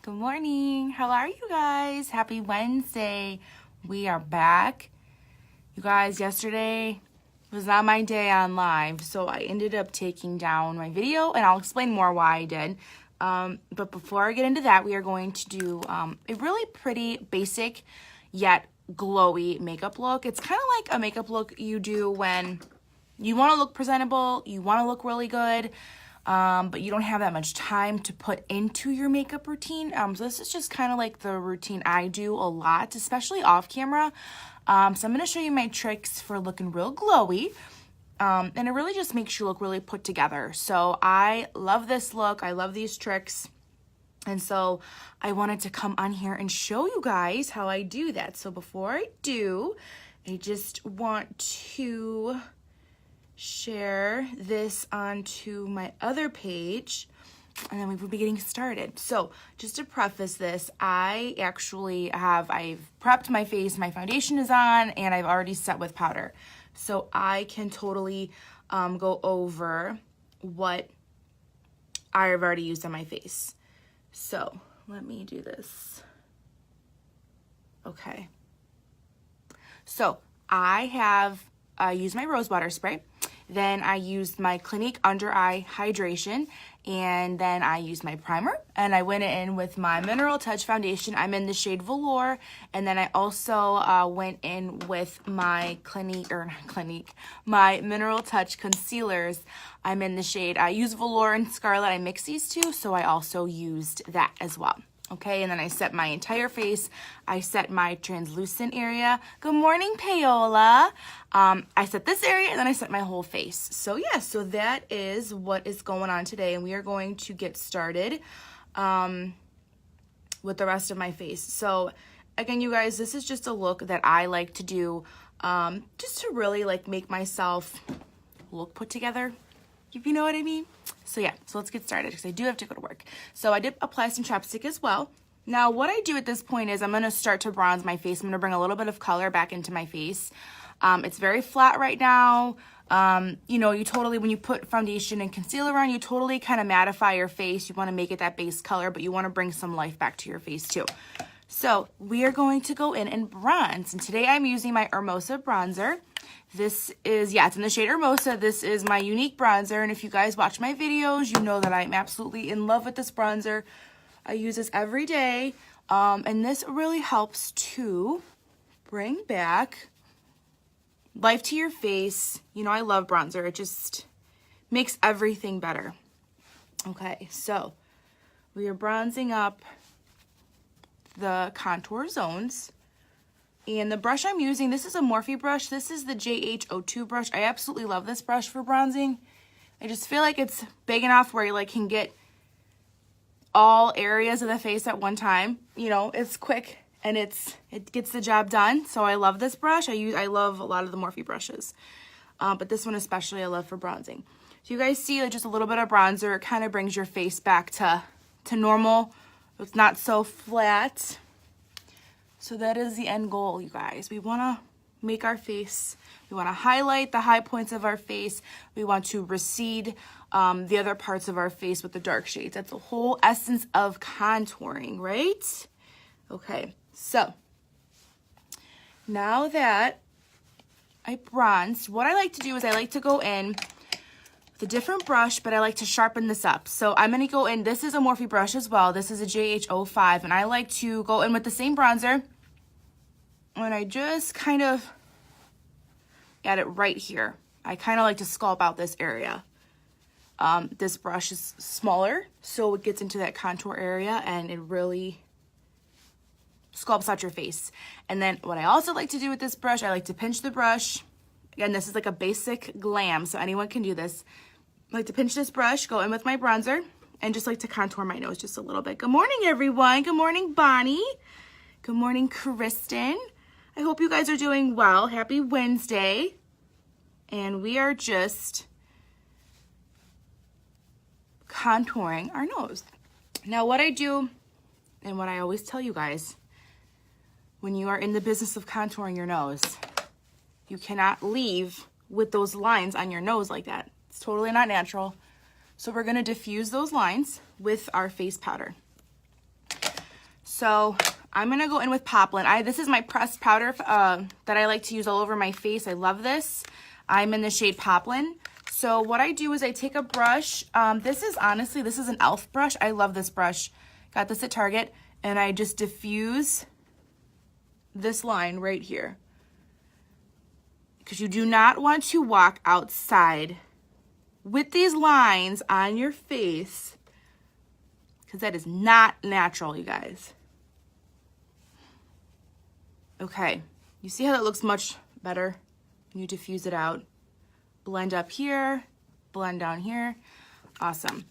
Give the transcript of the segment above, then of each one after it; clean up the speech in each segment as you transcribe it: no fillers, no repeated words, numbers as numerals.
Good morning. How are you guys? Happy Wednesday. We are back. You guys, yesterday was not my day on live, so I ended up taking down my video, and I'll explain more why I did. But before I get into that, we are going to do a really pretty basic yet glowy makeup look. It's kind of like a makeup look you do when you want to look presentable, you want to look really good, but you don't have that much time to put into your makeup routine. So this is just kind of like the routine I do a lot, especially off camera. So I'm going to show you my tricks for looking real glowy. And it really just makes you look really put together. So I love this look. I love these tricks. And so I wanted to come on here and show you guys how I do that. So before I do, I just want to share this onto my other page, and then we will be getting started. So just to preface this, I've prepped my face, my foundation is on, and I've already set with powder. So I can totally go over what I've already used on my face. So let me do this. Okay. So I have used my rose water spray. Then I used my Clinique Under Eye Hydration, and then I used my primer, and I went in with my Mineral Touch foundation. I'm in the shade Velour, and then I also went in with my my Mineral Touch concealers. I'm in the shade, I use Velour and Scarlet. I mix these two, so I also used that as well. Okay, and then I set my entire face. I set my translucent area. Good morning, Paola. I set this area, and then I set my whole face. So yeah, so that is what is going on today, and we are going to get started with the rest of my face. So again, you guys, this is just a look that I like to do just to really like make myself look put together, if you know what I mean. So yeah, so let's get started because I do have to go to work. So I did apply some chapstick as well. Now what I do at this point is I'm going to start to bronze my face. I'm going to bring a little bit of color back into my face. It's very flat right now. You know, you totally, when you put foundation and concealer on, you totally kind of mattify your face. You want to make it that base color, but you want to bring some life back to your face too. So we are going to go in and bronze. And today I'm using my Hermosa bronzer. This is, it's in the shade Hermosa. This is my unique bronzer. And if you guys watch my videos, you know that I'm absolutely in love with this bronzer. I use this every day. And this really helps to bring back life to your face. You know, I love bronzer. It just makes everything better. Okay, so we are bronzing up the contour zones. And the brush I'm using, this is a Morphe brush. This is the JH02 brush. I absolutely love this brush for bronzing. I just feel like it's big enough where you like can get all areas of the face at one time. You know, it's quick and it gets the job done. So I love this brush. I love a lot of the Morphe brushes. But this one especially I love for bronzing. So you guys see like just a little bit of bronzer. It kind of brings your face back to normal. It's not so flat. So that is the end goal, you guys. We want to make our face, we want to highlight the high points of our face. We want to recede the other parts of our face with the dark shades. That's the whole essence of contouring, right? Okay, so now that I bronzed, what I like to do is I like to go in with a different brush, but I like to sharpen this up. So I'm going to go in, this is a Morphe brush as well. This is a JH05, and I like to go in with the same bronzer. And I just kind of add it right here. I kind of like to sculpt out this area. This brush is smaller, so it gets into that contour area and it really sculpts out your face. And then what I also like to do with this brush, I like to pinch the brush. Again, this is like a basic Glam, so anyone can do this. I like to pinch this brush, go in with my bronzer, and just like to contour my nose just a little bit. Good morning, everyone. Good morning, Bonnie. Good morning, Kristen. I hope you guys are doing well. Happy Wednesday. And we are just contouring our nose. Now what I do, and what I always tell you guys, when you are in the business of contouring your nose, you cannot leave with those lines on your nose like that. It's totally not natural. So we're gonna diffuse those lines with our face powder. So I'm going to go in with Poplin. This is my pressed powder that I like to use all over my face. I love this. I'm in the shade Poplin. So what I do is I take a brush. This is an e.l.f. brush. I love this brush. Got this at Target. And I just diffuse this line right here. Because you do not want to walk outside with these lines on your face. Because that is not natural, you guys. Okay, you see how that looks much better when you diffuse it out? Blend up here, blend down here. Awesome.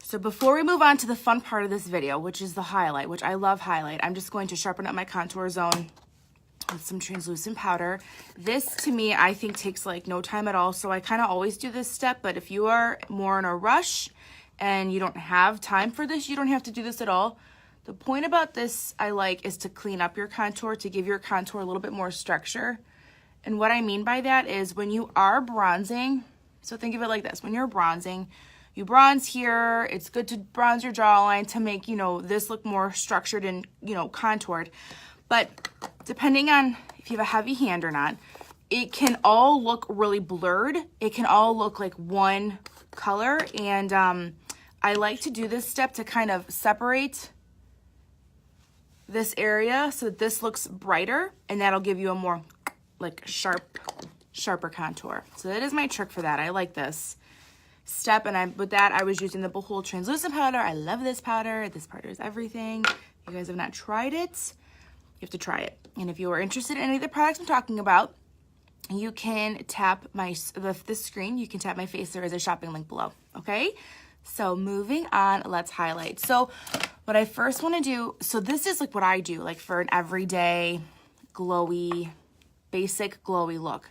So before we move on to the fun part of this video, which is the highlight, which I love highlight, I'm just going to sharpen up my contour zone with some translucent powder. This, to me, I think takes like no time at all. So I kind of always do this step, but if you are more in a rush and you don't have time for this, you don't have to do this at all. The point about this I like is to clean up your contour, to give your contour a little bit more structure. And what I mean by that is when you are bronzing, so think of it like this, when you're bronzing, you bronze here, it's good to bronze your jawline to make, you know, this look more structured and, you know, contoured. But depending on if you have a heavy hand or not, it can all look really blurred. It can all look like one color. And I like to do this step to kind of separate this area so that this looks brighter, and that'll give you a more like sharper contour. So that is my trick for that. I like this step, and with that I was using the Behold translucent powder. I love this powder. This powder is everything. If you guys have not tried it, you have to try it. And if you are interested in any of the products I'm talking about, you can tap this screen. You can tap my face. There is a shopping link below. Okay, so moving on, let's highlight. So what I first want to do, so this is like what I do, like for an everyday glowy, basic glowy look.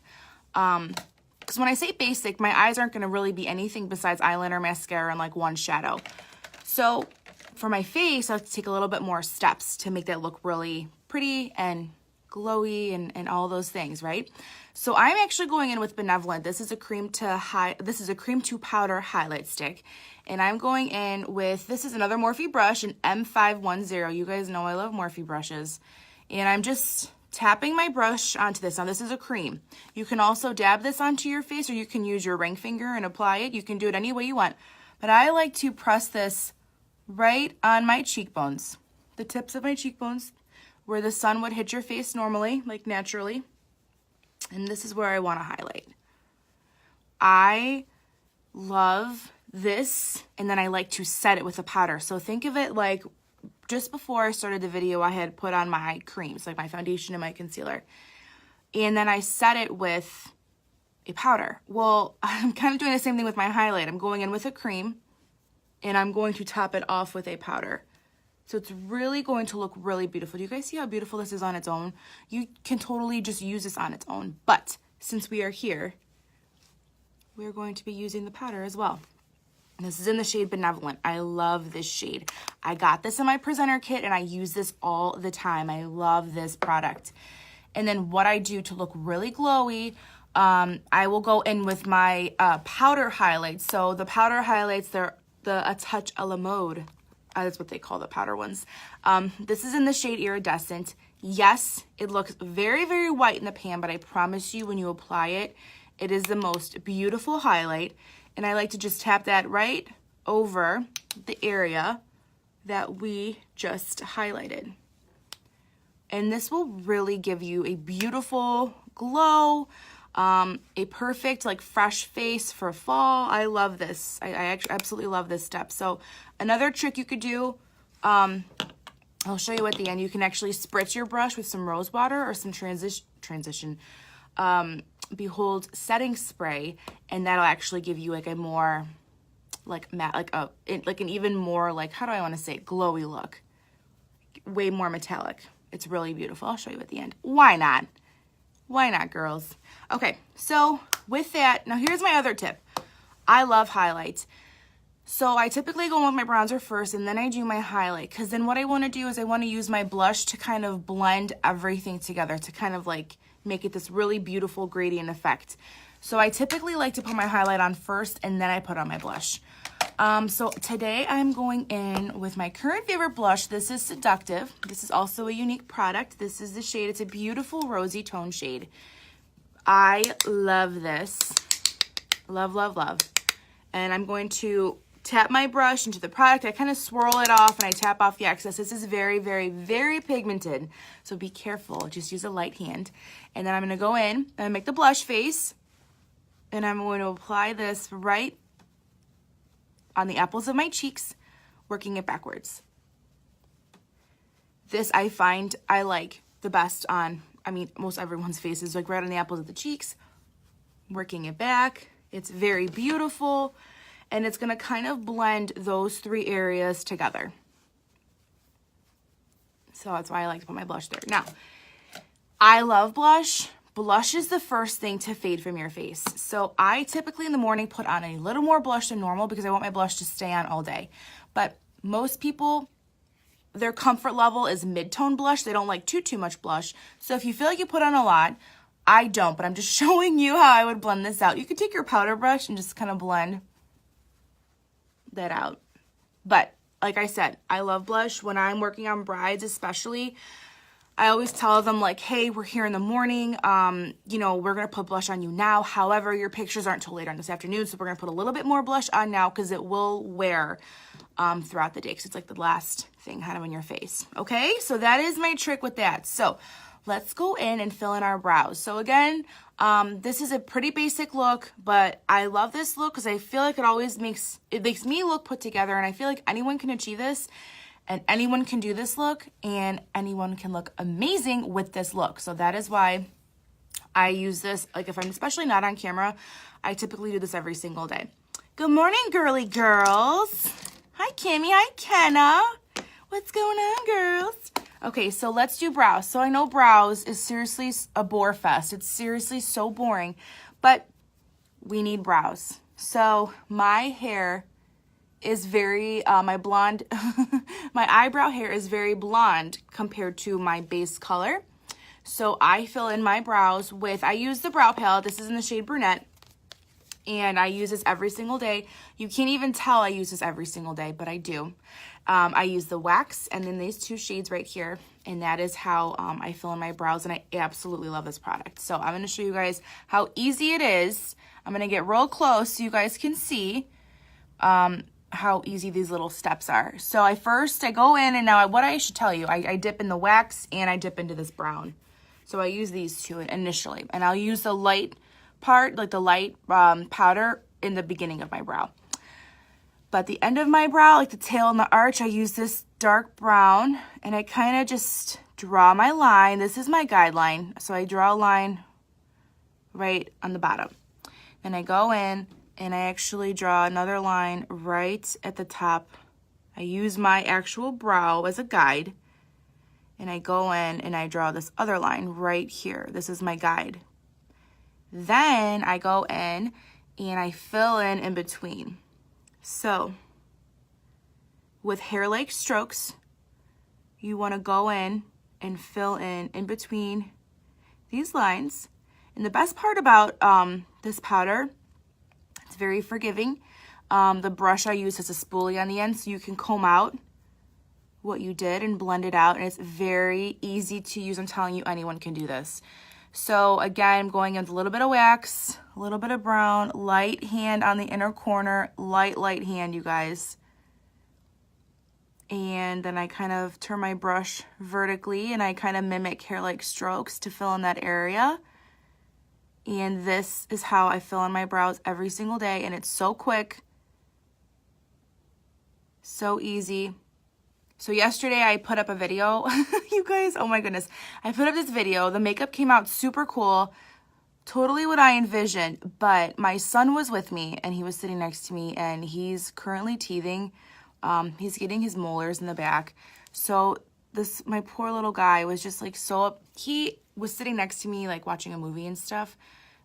Because when I say basic, my eyes aren't going to really be anything besides eyeliner, mascara, and like one shadow. So for my face, I have to take a little bit more steps to make that look really pretty and glowy and all those things, right? So I'm actually going in with Benevolent. This is a cream to powder highlight stick. And I'm going in with, this is another Morphe brush, an M510. You guys know I love Morphe brushes. And I'm just tapping my brush onto this. Now this is a cream. You can also dab this onto your face, or you can use your ring finger and apply it. You can do it any way you want. But I like to press this right on my cheekbones, the tips of my cheekbones, where the sun would hit your face normally, like naturally. And this is where I want to highlight. I love this, and then I like to set it with a powder. So think of it like just before I started the video, I had put on my creams, like my foundation and my concealer. And then I set it with a powder. Well, I'm kind of doing the same thing with my highlight. I'm going in with a cream, and I'm going to top it off with a powder. So it's really going to look really beautiful. Do you guys see how beautiful this is on its own? You can totally just use this on its own. But since we are here, we're going to be using the powder as well. This is in the shade Benevolent. I love this shade. I got this in my presenter kit, and I use this all the time. I love this product. And then what I do to look really glowy, I will go in with my powder highlights. So the powder highlights, they're a touch a la mode. That's what they call the powder ones. This is in the shade Iridescent. Yes, it looks very, very white in the pan, but I promise you when you apply it, it is the most beautiful highlight. And I like to just tap that right over the area that we just highlighted. And this will really give you a beautiful glow, a perfect like fresh face for fall. I love this. I actually absolutely love this step. So another trick you could do, I'll show you at the end. You can actually spritz your brush with some rose water or some transition Behold setting spray, and that'll actually give you like a more like matte, like an even more like, how do I want to say it, glowy look. Way more metallic. It's really beautiful. I'll show you at the end. Why not? Why not, girls? Okay, so with that, now here's my other tip. I love highlights. So I typically go in with my bronzer first, and then I do my highlight, because then what I want to do is I want to use my blush to kind of blend everything together, to kind of like make it this really beautiful gradient effect. So I typically like to put my highlight on first, and then I put on my blush. So today I'm going in with my current favorite blush. This is Seductive. This is also a unique product. This is the shade. It's a beautiful rosy tone shade. I love this. Love, love, love. And I'm going to tap my brush into the product. I kind of swirl it off and I tap off the excess. This is very, very, very pigmented. So be careful. Just use a light hand. And then I'm going to go in and make the blush face. And I'm going to apply this right on the apples of my cheeks, working it backwards. This I find I like the best on, most everyone's faces, like right on the apples of the cheeks, working it back. It's very beautiful, and it's gonna kind of blend those three areas together. So that's why I like to put my blush there. Now, I love blush. Blush is the first thing to fade from your face. So I typically in the morning put on a little more blush than normal because I want my blush to stay on all day. But most people, their comfort level is mid-tone blush. They don't like too much blush. So if you feel like you put on a lot, I don't, but I'm just showing you how I would blend this out. You could take your powder brush and just kind of blend that out. But like I said, I love blush. When I'm working on brides especially, I always tell them like, hey, we're here in the morning. We're going to put blush on you now. However, your pictures aren't until later on this afternoon. So we're going to put a little bit more blush on now because it will wear throughout the day because it's like the last thing kind of on your face. Okay, so that is my trick with that. So let's go in and fill in our brows. So again, this is a pretty basic look, but I love this look because I feel like it makes me look put together, and I feel like anyone can achieve this. And anyone can do this look, and anyone can look amazing with this look. So that is why I use this, like if I'm especially not on camera, I typically do this every single day. Good morning, girly girls. Hi, Kimmy. Hi, Kenna. What's going on, girls? Okay, so let's do brows. So I know brows is seriously a bore fest. It's seriously so boring, but we need brows. So my hair is very, my blonde, my eyebrow hair is very blonde compared to my base color. So I fill in my brows with, I use the brow palette. This is in the shade Brunette. And I use this every single day. You can't even tell I use this every single day, but I do. I use the wax and then these two shades right here. And that is how I fill in my brows. And I absolutely love this product. So I'm going to show you guys how easy it is. I'm going to get real close so you guys can see how easy these little steps are. So I go in, and now what I should tell you, I dip in the wax and I dip into this brown. So I use these two initially, and I'll use the light part, like the light powder in the beginning of my brow. But the end of my brow, like the tail and the arch, I use this dark brown, and I kind of just draw my line. This is my guideline. So I draw a line right on the bottom. Then I go in, and I actually draw another line right at the top. I use my actual brow as a guide, and I go in and I draw this other line right here. This is my guide. Then I go in and I fill in between. So with hair-like strokes, you want to go in and fill in between these lines. And the best part about this powder, it's very forgiving. The brush I use has a spoolie on the end, so you can comb out what you did and blend it out, and it's very easy to use. I'm telling you, anyone can do this. So again, I'm going in with a little bit of wax, a little bit of brown, light hand on the inner corner, light hand, you guys. And then I kind of turn my brush vertically, and I kind of mimic hair-like strokes to fill in that area. And this is how I fill in my brows every single day. And it's so quick, so easy. So yesterday I put up a video. You guys, oh my goodness. I put up this video. The makeup came out super cool. Totally what I envisioned. But my son was with me, and he was sitting next to me, and he's currently teething. He's getting his molars in the back. So my poor little guy was just like he was sitting next to me, like watching a movie and stuff.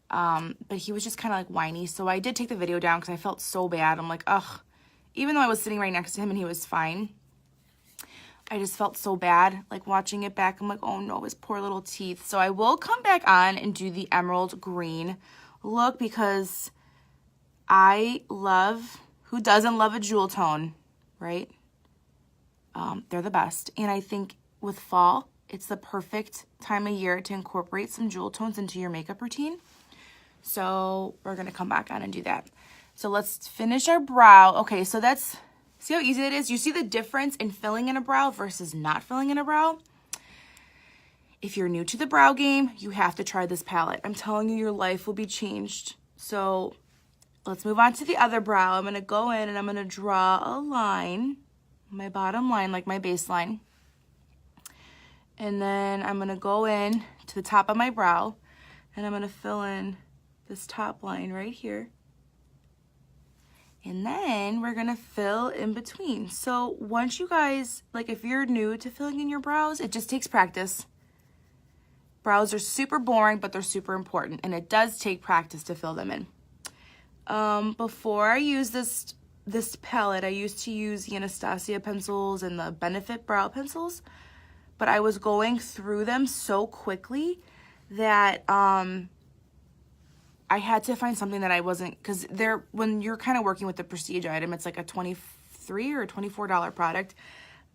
But he was just kind of like whiny. So I did take the video down because I felt so bad. I'm like, ugh, even though I was sitting right next to him and he was fine, I just felt so bad, like watching it back. I'm like, oh no, his poor little teeth. So I will come back on and do the emerald green look because I love Who doesn't love a jewel tone, right? They're the best. And I think with fall, it's the perfect time of year to incorporate some jewel tones into your makeup routine. So we're going to come back on and do that. So let's finish our brow. Okay, so that's, see how easy it is? You see the difference in filling in a brow versus not filling in a brow? If you're new to the brow game, you have to try this palette. I'm telling you, your life will be changed. So let's move on to the other brow. I'm going to go in and I'm going to draw a line, my bottom line, like my baseline. And then I'm going to go in to the top of my brow and I'm going to fill in this top line right here. And then we're going to fill in between. So once you guys, like if you're new to filling in your brows, it just takes practice. Brows are super boring, but they're super important. And it does take practice to fill them in. Before I use this palette, I used to use the Anastasia pencils and the Benefit brow pencils, but I was going through them so quickly that I had to find something that I wasn't, because when you're kind of working with the prestige item, it's like a $23 or $24 product.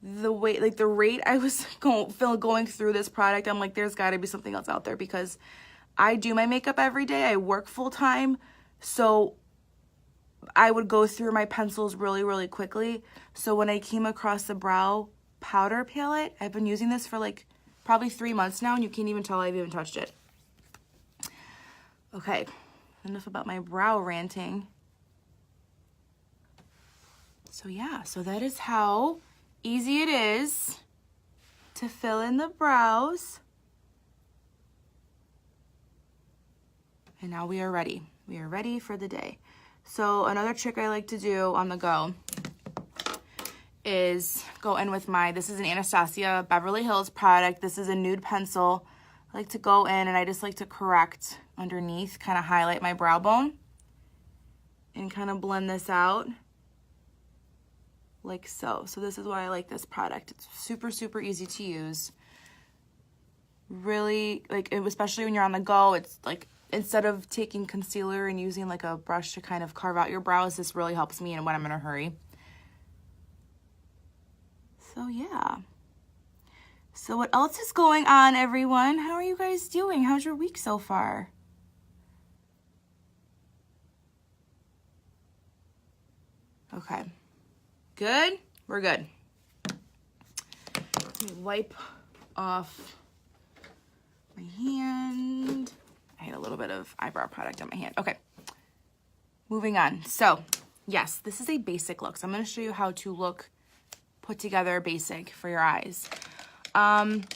The rate I was going through this product, I'm like, there's got to be something else out there, because I do my makeup every day. I work full time, so I would go through my pencils really, really quickly. So when I came across the brow powder palette, I've been using this for like probably 3 months now, and you can't even tell I've even touched it. Okay, enough about my brow ranting. So yeah, so that is how easy it is to fill in the brows. And now we are ready. We are ready for the day. So another trick I like to do on the go is go in with this is an Anastasia Beverly Hills product. This is a nude pencil. I like to go in and I just like to correct underneath, kind of highlight my brow bone and kind of blend this out like so. So this is why I like this product. It's super, super easy to use. Really, like, especially when you're on the go, it's like, instead of taking concealer and using like a brush to kind of carve out your brows, this really helps me when I'm in a hurry. So yeah. So what else is going on, everyone? How are you guys doing? How's your week so far? Okay. Good? We're good. Let me wipe off my hand. I had a little bit of eyebrow product on my hand. Okay, moving on. So, yes, this is a basic look. So I'm going to show you how to look put together basic for your eyes. Sometimes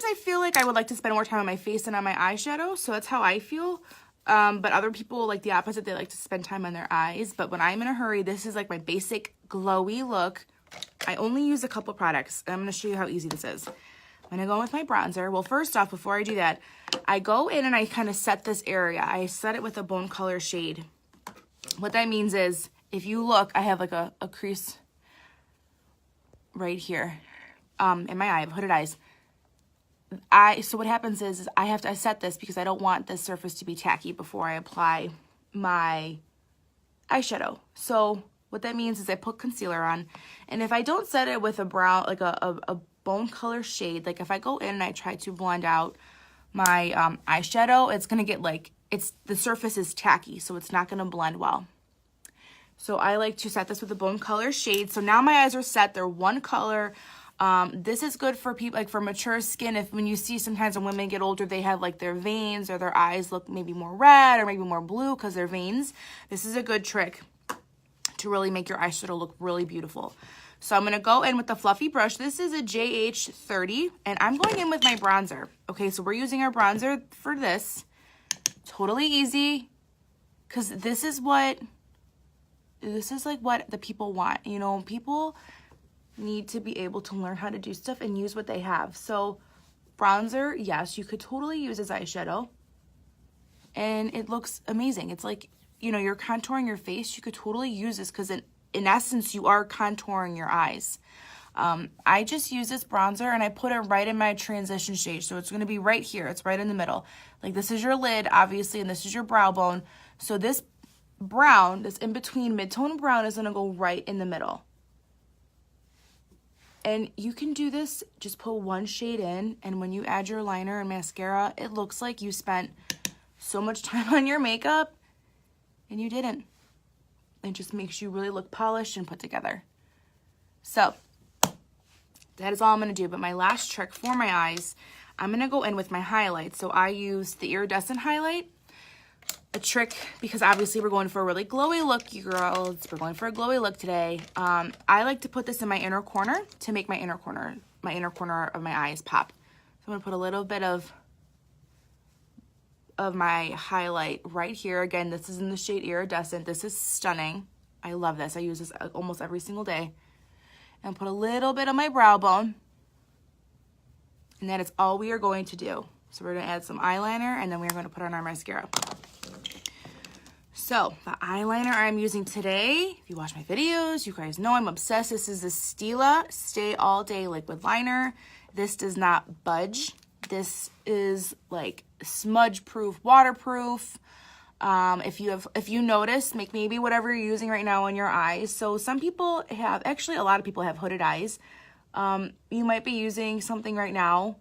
I feel like I would like to spend more time on my face than on my eyeshadow, so that's how I feel. But other people like the opposite. They like to spend time on their eyes. But when I'm in a hurry, this is like my basic glowy look. I only use a couple products, and I'm going to show you how easy this is. I'm going to go in with my bronzer. Well, first off, before I do that, I go in and I kind of set this area. I set it with a bone color shade. What that means is, if you look, I have like a crease right here in my eye. I have hooded eyes. So what happens is I set this because I don't want this surface to be tacky before I apply my eyeshadow. So what that means is I put concealer on, and if I don't set it with a brown, like a bone color shade, like if I go in and I try to blend out my eyeshadow, it's gonna get like, the surface is tacky, so it's not gonna blend well. So I like to set this with a bone color shade. So now my eyes are set, they're one color. This is good for people, like for mature skin. When you see sometimes when women get older, they have like their veins or their eyes look maybe more red or maybe more blue because they're veins. This is a good trick to really make your eyeshadow look really beautiful. So I'm going to go in with the fluffy brush. This is a JH30, and I'm going in with my bronzer. Okay, so we're using our bronzer for this. Totally easy, because this is like what the people want. You know, people need to be able to learn how to do stuff and use what they have. So bronzer, yes, you could totally use as eyeshadow, and it looks amazing. It's like, you know, you're contouring your face. You could totally use this because in essence, you are contouring your eyes. I just use this bronzer and I put it right in my transition shade. So it's going to be right here. It's right in the middle. Like, this is your lid, obviously, and this is your brow bone. So this brown, this in between mid-tone brown, is gonna go right in the middle. And you can do this, just put one shade in, and when you add your liner and mascara, it looks like you spent so much time on your makeup and you didn't. It just makes you really look polished and put together. So that is all I'm gonna do. But my last trick for my eyes, I'm gonna go in with my highlight. So I use the iridescent highlight. A trick, because obviously we're going for a really glowy look, you girls. We're going for a glowy look today. I like to put this in my inner corner to make my inner corner of my eyes pop. So I'm gonna put a little bit of my highlight right here. Again, this is in the shade iridescent. This is stunning. I love this. I use this almost every single day. And put a little bit on my brow bone. And that is all we are going to do. So we're gonna add some eyeliner, and then we're gonna put on our mascara. So the eyeliner I'm using today, if you watch my videos, you guys know I'm obsessed. This is the Stila Stay All Day Liquid Liner. This does not budge. This is like smudge proof, waterproof. If you notice, maybe whatever you're using right now on your eyes. So some people have, actually a lot of people have hooded eyes. You might be using something right now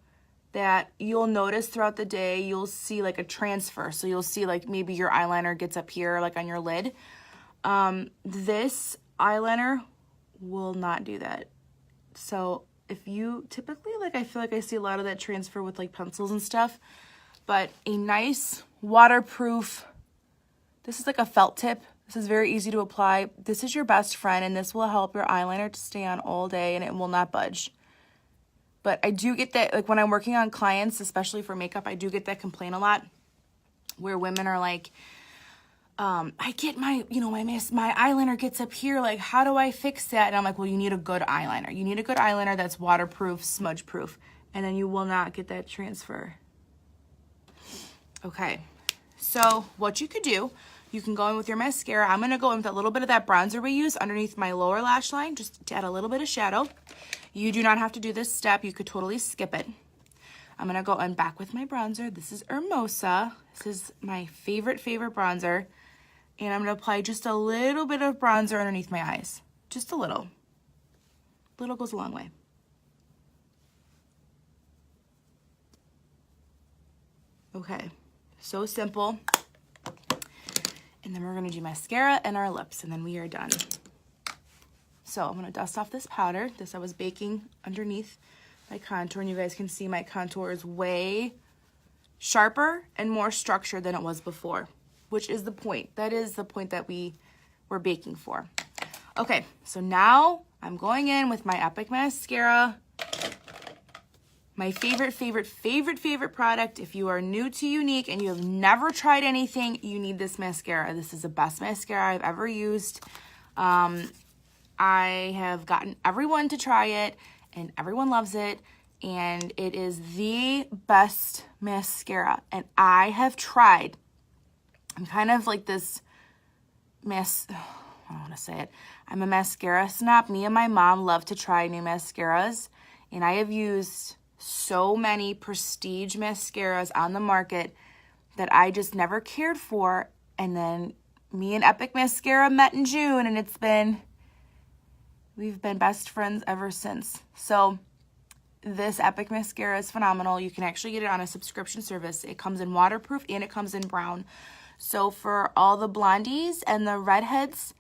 that you'll notice throughout the day, you'll see like a transfer. So you'll see like maybe your eyeliner gets up here, like on your lid. This eyeliner will not do that. So if you typically, like, I feel like I see a lot of that transfer with like pencils and stuff, but a nice waterproof, this is like a felt tip. This is very easy to apply. This is your best friend, and this will help your eyeliner to stay on all day, and it will not budge. But I do get that, like when I'm working on clients, especially for makeup, I do get that complaint a lot where women are like, I get my eyeliner gets up here. Like, how do I fix that? And I'm like, well, you need a good eyeliner. You need a good eyeliner that's waterproof, smudge proof, and then you will not get that transfer. Okay, so what you could do, you can go in with your mascara. I'm going to go in with a little bit of that bronzer we use underneath my lower lash line, just to add a little bit of shadow. You do not have to do this step. You could totally skip it. I'm going to go in back with my bronzer. This is Hermosa. This is my favorite bronzer. And I'm going to apply just a little bit of bronzer underneath my eyes. Just a little. Little goes a long way. Okay, so simple. And then we're gonna do mascara and our lips, and then we are done. So I'm gonna dust off this powder. This I was baking underneath my contour, and you guys can see my contour is way sharper and more structured than it was before, which is the point. That is the point that we were baking for. Okay, so now I'm going in with my Epic Mascara. My favorite product. If you are new to Younique and you have never tried anything, you need this mascara. This is the best mascara I've ever used. I have gotten everyone to try it, and everyone loves it, and it is the best mascara. And I have tried. I'm kind of like this I don't want to say it. I'm a mascara snob. Me and my mom love to try new mascaras, and I have used so many prestige mascaras on the market that I just never cared for. And then me and Epic Mascara met in June, and we've been best friends ever since. So this Epic Mascara is phenomenal. You can actually get it on a subscription service. It comes in waterproof and it comes in brown. So for all the blondies and the redheads,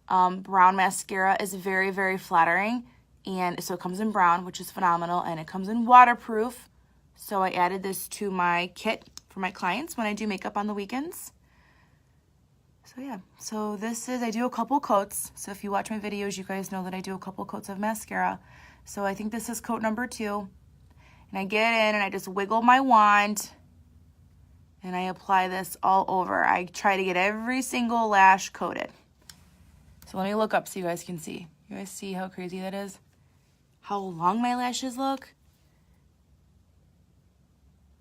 brown mascara is very flattering. And so it comes in brown, which is phenomenal, and it comes in waterproof. So I added this to my kit for my clients when I do makeup on the weekends. So yeah, so I do a couple coats. So if you watch my videos, you guys know that I do a couple coats of mascara. So I think this is coat number 2. And I get in and I just wiggle my wand and I apply this all over. I try to get every single lash coated. So let me look up so you guys can see. You guys see how crazy that is? How long my lashes look?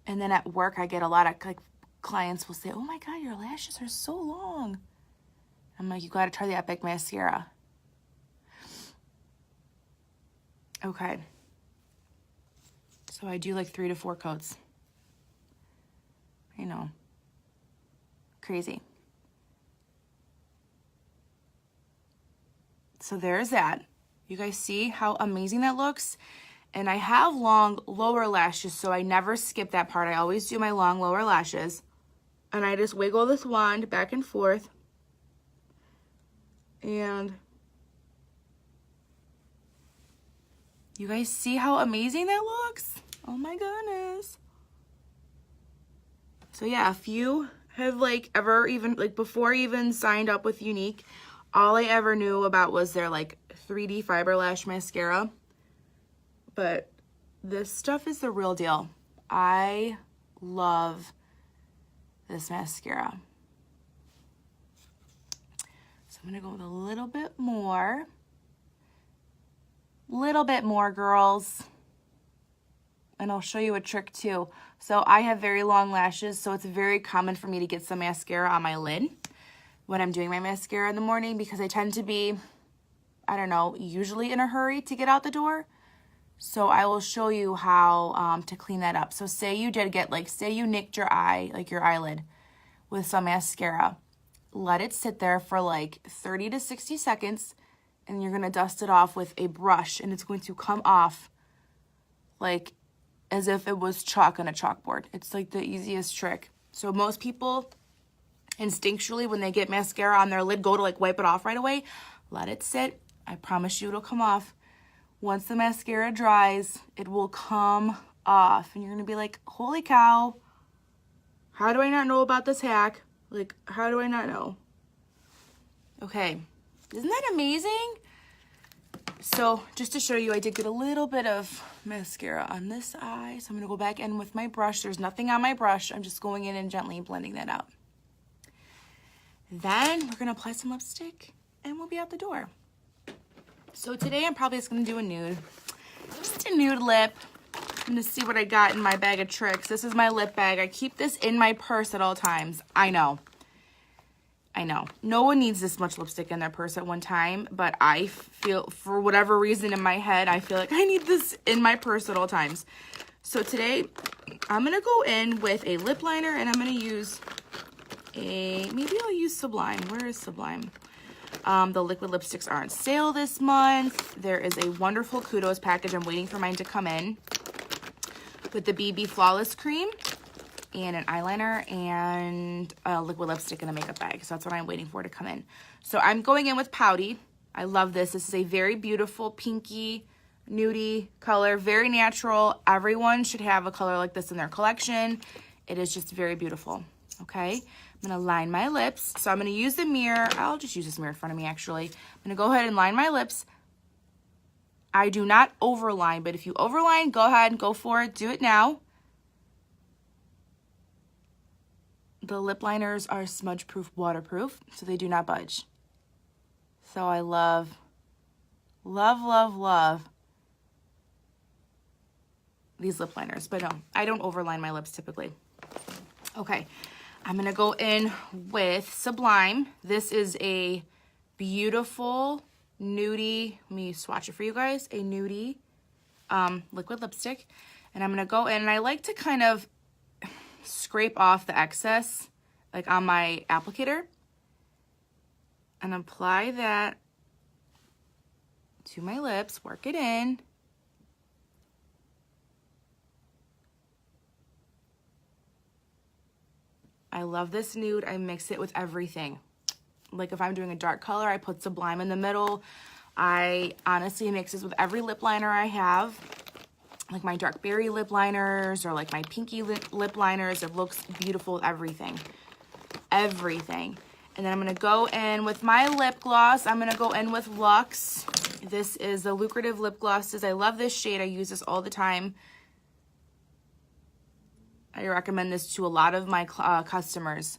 And then at work, I get a lot of clients will say, oh my God, your lashes are so long. I'm like, you gotta try the Epic Mascara. Okay. So I do like 3 to 4 coats. I know. Crazy. So there's that. You guys see how amazing that looks? And I have long lower lashes, so I never skip that part. I always do my long lower lashes. And I just wiggle this wand back and forth. And you guys see how amazing that looks? Oh my goodness. So yeah, if you have like ever even, like before I even signed up with Younique, all I ever knew about was their like 3D fiber lash mascara. But this stuff is the real deal. I love this mascara. So I'm gonna go with a little bit more. Little bit more, girls. And I'll show you a trick too. So I have very long lashes, so it's very common for me to get some mascara on my lid when I'm doing my mascara in the morning, because I tend to be, I don't know, usually in a hurry to get out the door. So I will show you how to clean that up. So say you did get, like, say you nicked your eye, like your eyelid, with some mascara. Let it sit there for like 30 to 60 seconds, and you're gonna dust it off with a brush, and it's going to come off like as if it was chalk on a chalkboard. It's like the easiest trick. So most people instinctually, when they get mascara on their lid, go to like wipe it off right away. Let it sit. I promise you it'll come off. Once the mascara dries, it will come off. And you're gonna be like, holy cow, how do I not know about this hack? Like, how do I not know? Okay, isn't that amazing? So just to show you, I did get a little bit of mascara on this eye. So I'm gonna go back in with my brush. There's nothing on my brush. I'm just going in and gently blending that out. Then we're gonna apply some lipstick and we'll be out the door. So today I'm probably just gonna do a nude. Just a nude lip. I'm gonna see what I got in my bag of tricks. This is my lip bag. I keep this in my purse at all times. I know. No one needs this much lipstick in their purse at one time, but I feel, for whatever reason in my head, I feel like I need this in my purse at all times. So today, I'm gonna go in with a lip liner, and I'm gonna use maybe I'll use Sublime. Where is Sublime? The liquid lipsticks are on sale this month. There is a wonderful Kudos package. I'm waiting for mine to come in with the BB Flawless Cream and an eyeliner and a liquid lipstick in a makeup bag. So that's what I'm waiting for to come in. So I'm going in with Pouty. I love this. This is a very beautiful pinky, nudie color, very natural. Everyone should have a color like this in their collection. It is just very beautiful, okay? I'm gonna line my lips. So I'm gonna use the mirror. I'll just use this mirror in front of me, actually. I'm gonna go ahead and line my lips. I do not overline, but if you overline, go ahead and go for it. Do it now. The lip liners are smudge proof, waterproof, so they do not budge. So I love, love, love, love these lip liners, but no, I don't overline my lips typically. Okay, I'm gonna go in with Sublime. This is a beautiful nudie, let me swatch it for you guys, a nudie liquid lipstick. And I'm gonna go in, and I like to kind of scrape off the excess, like on my applicator, and apply that to my lips, work it in. I love this nude. I mix it with everything. Like if I'm doing a dark color, I put Sublime in the middle. I honestly mix this with every lip liner I have, like my dark berry lip liners or like my pinky lip liners. It looks beautiful with everything. Everything. And then I'm going to go in with my lip gloss. I'm going to go in with Luxe. This is the Lucrative Lip Glosses. I love this shade. I use this all the time. I recommend this to a lot of my customers.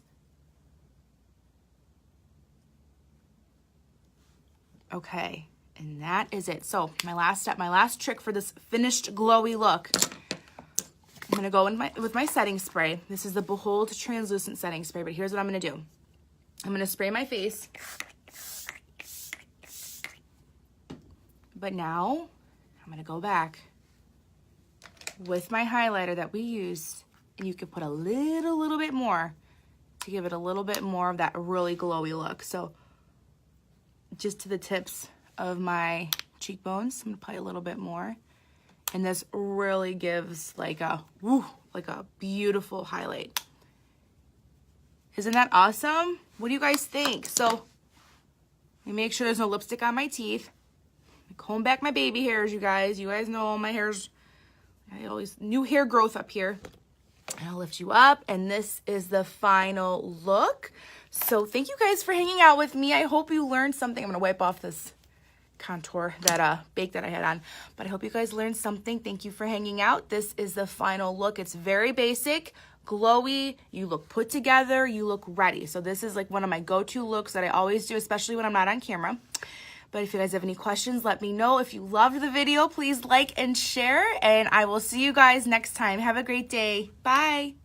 Okay, and that is it. So my last step, my last trick for this finished glowy look, I'm gonna go in with my setting spray. This is the Behold Translucent Setting Spray, but here's what I'm gonna do. I'm gonna spray my face. But now, I'm gonna go back with my highlighter that we used, and you can put a little bit more to give it a little bit more of that really glowy look. So just to the tips of my cheekbones. I'm gonna apply a little bit more. And this really gives like a beautiful highlight. Isn't that awesome? What do you guys think? So let me make sure there's no lipstick on my teeth. Comb back my baby hairs, you guys. You guys know my hair's, I always, new hair growth up here. And I'll lift you up, and this is the final look. So thank you guys for hanging out with me. I hope you learned something. I'm gonna wipe off this contour, that bake that I had on, but I hope you guys learned something. Thank you for hanging out. This is the final look. It's very basic, glowy, you look put together, you look ready. So this is like one of my go-to looks that I always do, especially when I'm not on camera. But if you guys have any questions, let me know. If you loved the video, please like and share, and I will see you guys next time. Have a great day. Bye.